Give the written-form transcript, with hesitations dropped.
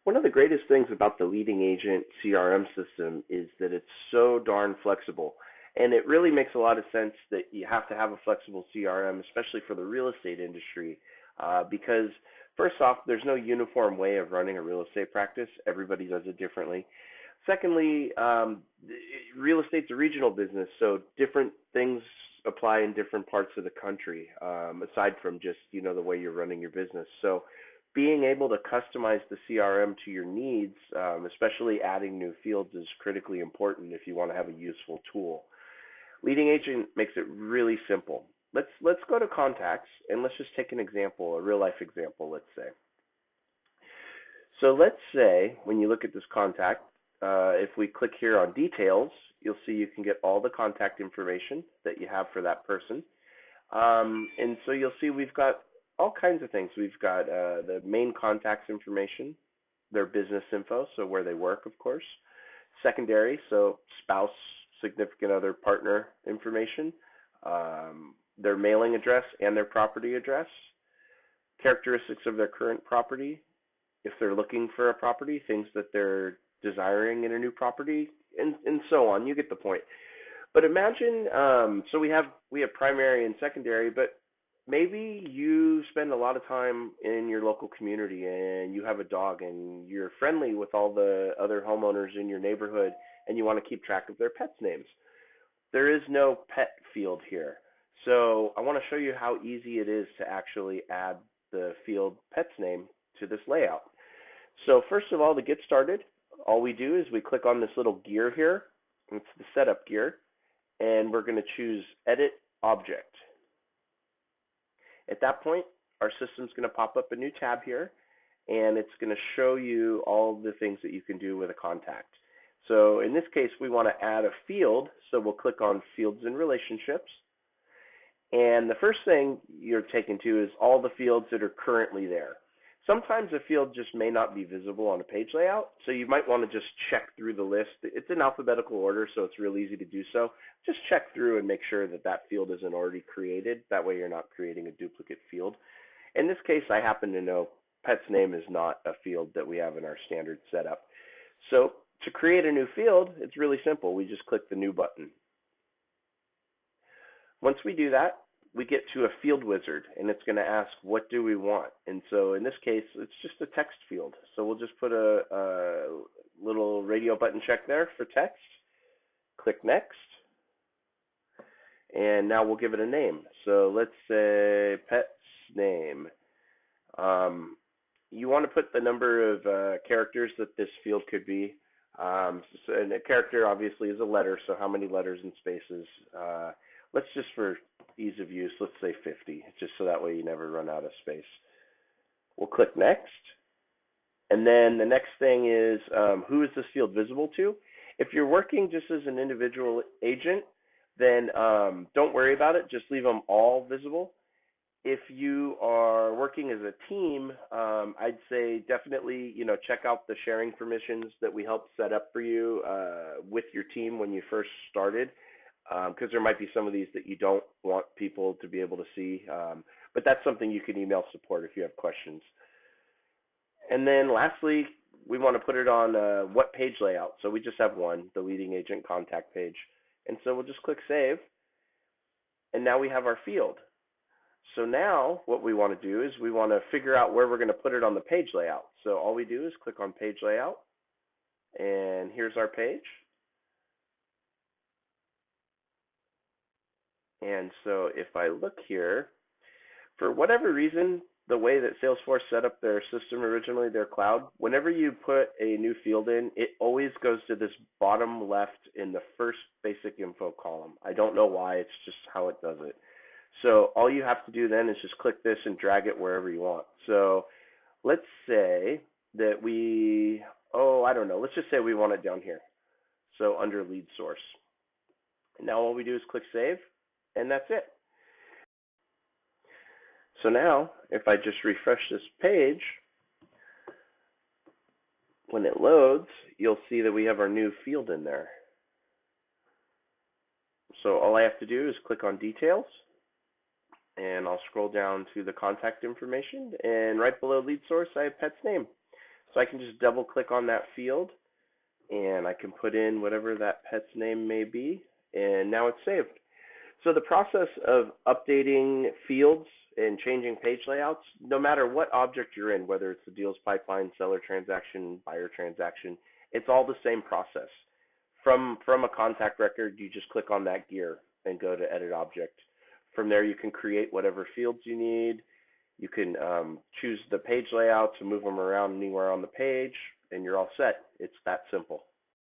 One of the greatest things about the Leading Agent CRM system is that it's so darn flexible. And it really makes a lot of sense that you have to have a flexible CRM, especially for the real estate industry, because first off, there's no uniform way of running a real estate practice. Everybody does it differently. Secondly, real estate's a regional business, so different things apply in different parts of the country, aside from just, the way you're running your business. So being able to customize the CRM to your needs, especially adding new fields, is critically important if you want to have a useful tool. Leading Agent makes it really simple. Let's go to contacts and let's just take an example, a real life example, let's say. So let's say when you look at this contact, if we click here on details, you'll see you can get all the contact information that you have for that person. And so you'll see we've got all kinds of things. We've got the main contacts information, their business info, so where they work, of course. Secondary, so spouse, significant other, partner information, their mailing address and their property address, characteristics of their current property, if they're looking for a property, things that they're desiring in a new property, and so on. You get the point. But imagine, so we have primary and secondary, but maybe you spend a lot of time in your local community and you have a dog and you're friendly with all the other homeowners in your neighborhood and you want to keep track of their pets' names. There is no pet field here. So I want to show you how easy it is to actually add the field pet's name to this layout. So first of all, to get started, all we do is we click on this little gear here. It's the setup gear, and we're going to choose Edit Object. At that point, our system's going to pop up a new tab here, and it's going to show you all the things that you can do with a contact. So in this case, we want to add a field, so we'll click on Fields and Relationships. And the first thing you're taken to is all the fields that are currently there. Sometimes a field just may not be visible on a page layout, so you might want to just check through the list. It's in alphabetical order, so it's real easy to do so. Just check through and make sure that that field isn't already created. That way you're not creating a duplicate field. In this case, I happen to know pet's name is not a field that we have in our standard setup. So to create a new field, it's really simple. We just click the New button. Once we do that, we get to a field wizard, and it's going to ask, what do we want? And so in this case, it's just a text field. So we'll just put a little radio button check there for text. Click Next. And now we'll give it a name. So let's say pet's name. You want to put the number of characters that this field could be. And a character obviously is a letter, so how many letters and spaces? Let's just, for ease of use, let's say 50, just so that way you never run out of space. We'll click Next. And then the next thing is, who is this field visible to? If you're working just as an individual agent, then don't worry about it. Just leave them all visible. If you are working as a team, I'd say definitely, check out the sharing permissions that we helped set up for you with your team when you first started. Because there might be some of these that you don't want people to be able to see. But that's something you can email support if you have questions. And then lastly, we want to put it on what page layout. So we just have one, the Leading Agent contact page. And so we'll just click Save. And now we have our field. So now what we want to do is we want to figure out where we're going to put it on the page layout. So all we do is click on Page Layout. And here's our page. And so if I look here, for whatever reason, the way that Salesforce set up their system originally, their cloud, whenever you put a new field in, it always goes to this bottom left in the first basic info column. I don't know why, it's just how it does it. So all you have to do then is just click this and drag it wherever you want. So let's say that let's just say we want it down here. So under Lead Source. And now all we do is click Save. And that's it. So now, if I just refresh this page, when it loads, you'll see that we have our new field in there. So all I have to do is click on Details, and I'll scroll down to the contact information, and right below Lead Source, I have pet's name. So I can just double click on that field and I can put in whatever that pet's name may be, and now it's saved. So the process of updating fields and changing page layouts, no matter what object you're in, whether it's the deals pipeline, seller transaction, buyer transaction, it's all the same process. From a contact record, you just click on that gear and go to edit object. From there, you can create whatever fields you need. You can choose the page layout to move them around anywhere on the page, and you're all set. It's that simple.